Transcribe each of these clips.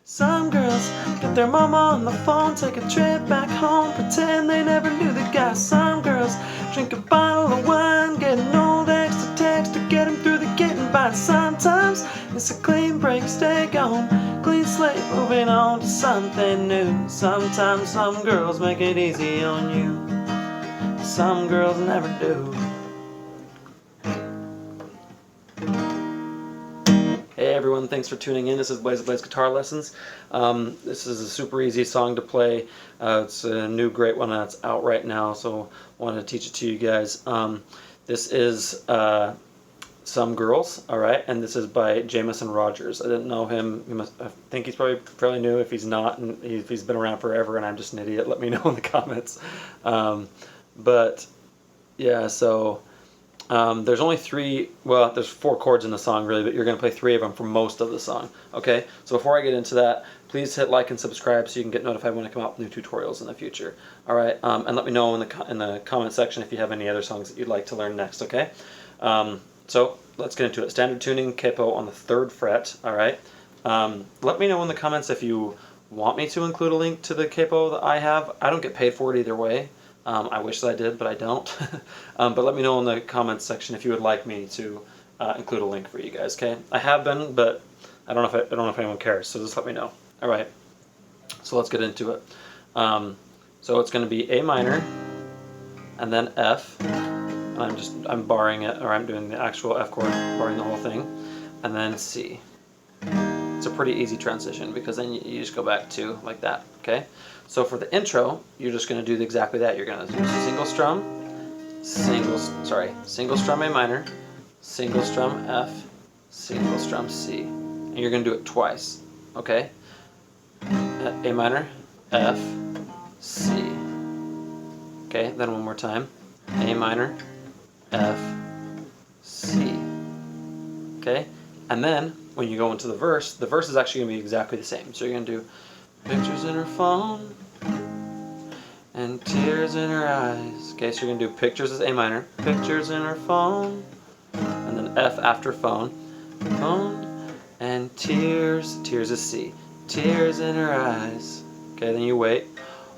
Some girls get their mama on the phone, take a trip back home, pretend they never knew the guy. Some girls drink a bottle of wine, get an old ex to text to get them through the getting by. Sometimes it's a clean break, stay gone, clean slate, moving on to something new. Sometimes some girls make it easy on you, some girls never do. Hey everyone, thanks for tuning in. This is Blaze Guitar Lessons. This is a super easy song to play. It's a new great one that's out right now, so I wanted to teach it to you guys. This is Some Girls, alright, and this is by Jameson Rodgers. I didn't know him. I think he's probably fairly new. If he's not, and if he's been around forever and I'm just an idiot, let me know in the comments. But yeah, so there's only there's 4 chords in the song really, but you're going to play 3 of them for most of the song. Okay, so before I get into that, please hit like and subscribe so you can get notified when I come out with new tutorials in the future. Alright, and let me know in the comment section if you have any other songs that you'd like to learn next, okay? So let's get into it. Standard tuning, capo on the 3rd fret, alright? Let me know in the comments if you want me to include a link to the capo that I have. I don't get paid for it either way. I wish that I did, but I don't. But let me know in the comments section if you would like me to include a link for you guys. Okay, I have been, but I don't know if anyone cares. So just let me know. All right. So let's get into it. So it's going to be A minor, and then F. And I'm barring it, or I'm doing the actual F chord, barring the whole thing, and then C. It's a pretty easy transition because then you just go back to like that. Okay. So for the intro, you're just going to do exactly that. You're going to do single strum A minor, single strum F, single strum C. And you're going to do it twice, okay? A minor, F, C. Okay, then one more time. A minor, F, C. Okay? And then when you go into the verse is actually going to be exactly the same. So you're going to do pictures in her phone and tears in her eyes. Okay, so you're going to do pictures as A minor, pictures in her phone, and then F after phone, phone, and tears is C, tears in her eyes. Okay, then you wait.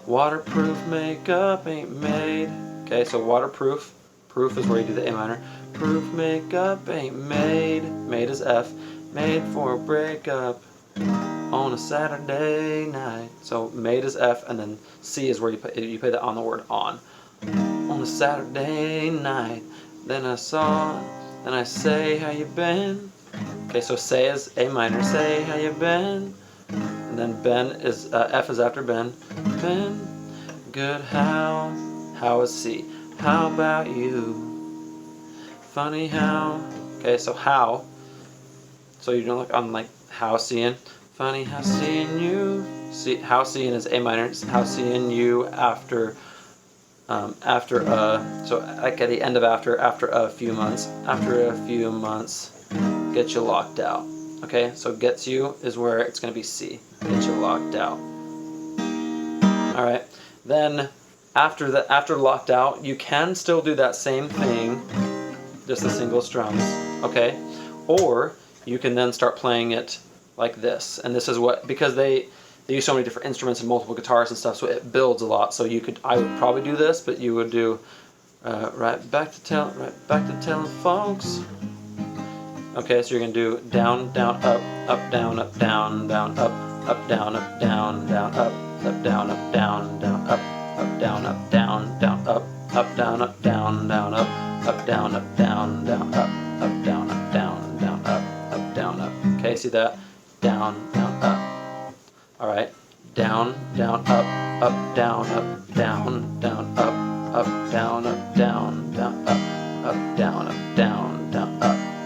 Waterproof makeup ain't made. Okay, so waterproof, proof is where you do the A minor. Proof makeup ain't made. Made is F, made for a breakup on a Saturday night. So made is F, and then C is where you play that on the word on. On a Saturday night, then I say how you been. Okay, so say is A minor, say how you been, and then Ben is F is after Ben. Ben, good how is C. How about you? Funny how. Okay, so how. So you don't look on like how seeing. Funny how seeing you. See how seeing is A minor. How seeing you after so like at the end of after a few months. After a few months, get you locked out. Okay, so gets you is where it's gonna be C. Get you locked out. All right. Then after locked out, you can still do that same thing, just the single strums. Okay, or you can then start playing it like this, and this is what, because they use so many different instruments and multiple guitars and stuff, so it builds a lot. So I would probably do this, but you would do right back to telling folks. Okay, so you're gonna do down, down, up, down, down, down, up, down, down, down, up, down, down, down, up, down, down, down, up, down, down, down, up, down, down, down, up, down, down, down, up, down, up. Okay, see that? Down, down, up. Alright. Down, down, up, down, down, down, up, down, down, down, up, down, down, down,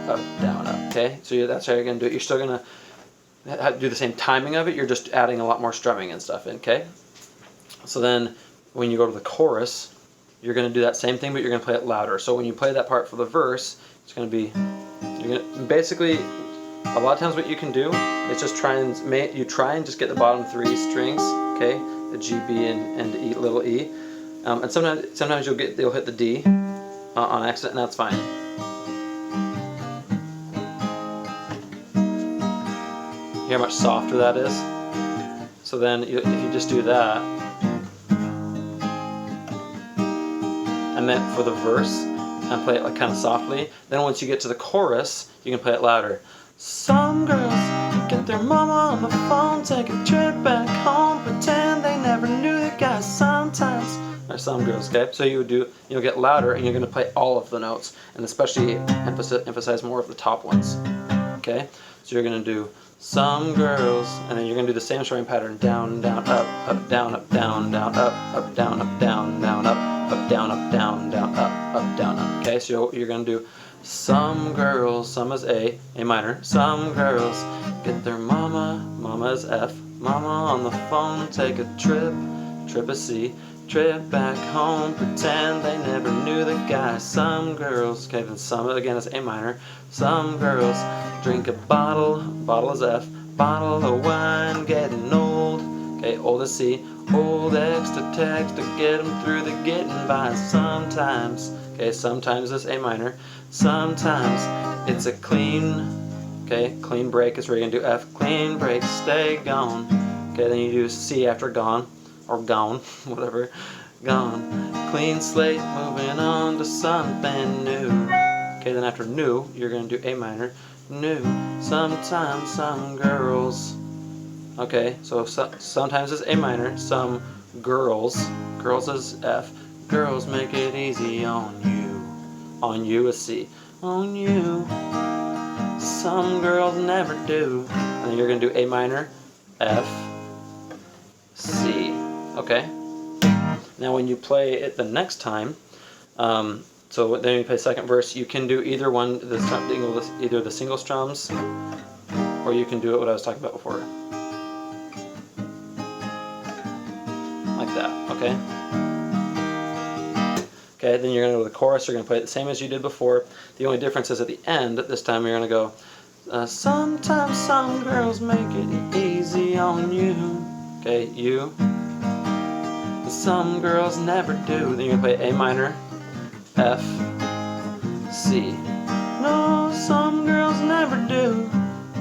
up, down, up. Okay, so that's how you're going to do it. You're still going to do the same timing of it. You're just adding a lot more strumming and stuff in, okay? So then when you go to the chorus, you're going to do that same thing, but you're going to play it louder. So when you play that part for the verse, it's going to be, you're going to basically, a lot of times what you can do is just try and just get the bottom 3 strings, okay, the G, B, and E, little E, and sometimes you'll hit the D on accident, and that's fine. Hear how much softer that is? So then if you just do that, and then for the verse, and play it like kind of softly, then once you get to the chorus, you can play it louder. Some girls get their mama on the phone, take a trip back home, pretend they never knew the guy sometimes. Or some girls, okay? So you'll get louder, and you're going to play all of the notes, and especially emphasize more of the top ones, okay? So you're going to do some girls, and then you're going to do the same strumming pattern, down, down, up, down, down, down, up, down, down, down, up, down, down, down, up, down, up. Okay, so you're going to do some girls, some is A minor, some girls get their mama, mama is F, mama on the phone, take a trip is C, trip back home, pretend they never knew the guy. Some girls, okay, then some again is A minor. Some girls drink a bottle is F, bottle of wine, getting old, okay, old is C, old extra text to get them through the getting by. Sometimes, okay, sometimes is A minor. Sometimes it's a clean, okay, clean break is where you're gonna do F, clean break, stay gone. Okay, then you do C after gone, or gone, whatever, gone. Clean slate, moving on to something new. Okay, then after new, you're going to do A minor, new. Sometimes some girls, okay, so sometimes it's A minor, some girls is F, girls make it easy on you is C, on you. Some girls never do. And then you're going to do A minor, F, C. Okay? Now when you play it the next time, so then you play second verse, you can do either one, either the single strums, or you can do it what I was talking about before. Like that, okay? Okay, then you're going to go to the chorus, you're going to play it the same as you did before. The only difference is at the end, this time you're going to go, sometimes some girls make it easy on you. Okay, you. Some girls never do. Then you're going to play A minor, F, C. No, some girls never do.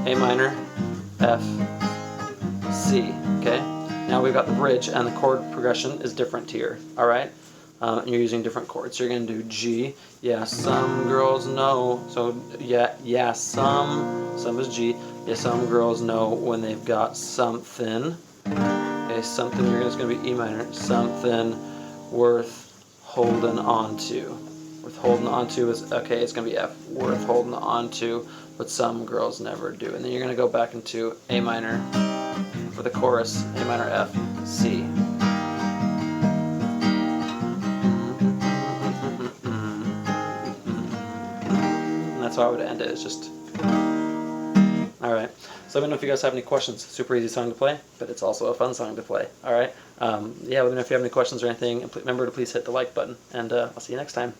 A minor, F, C. Okay? Now we've got the bridge, and the chord progression is different here. Alright? And you're using different chords. So you're going to do G. Yeah, some girls know. So, yeah, some is G. Yeah, some girls know when they've got something. Okay, something, it's going to be E minor. Something worth holding on to. Worth holding on to is, okay, it's going to be F. Worth holding on to, but some girls never do. And then you're going to go back into A minor for the chorus. A minor, F, C. And that's how I would end it. It's just... Alright, so let me know if you guys have any questions. Super easy song to play, but it's also a fun song to play. Alright, yeah, let me know if you have any questions or anything, and remember to please hit the like button, and I'll see you next time.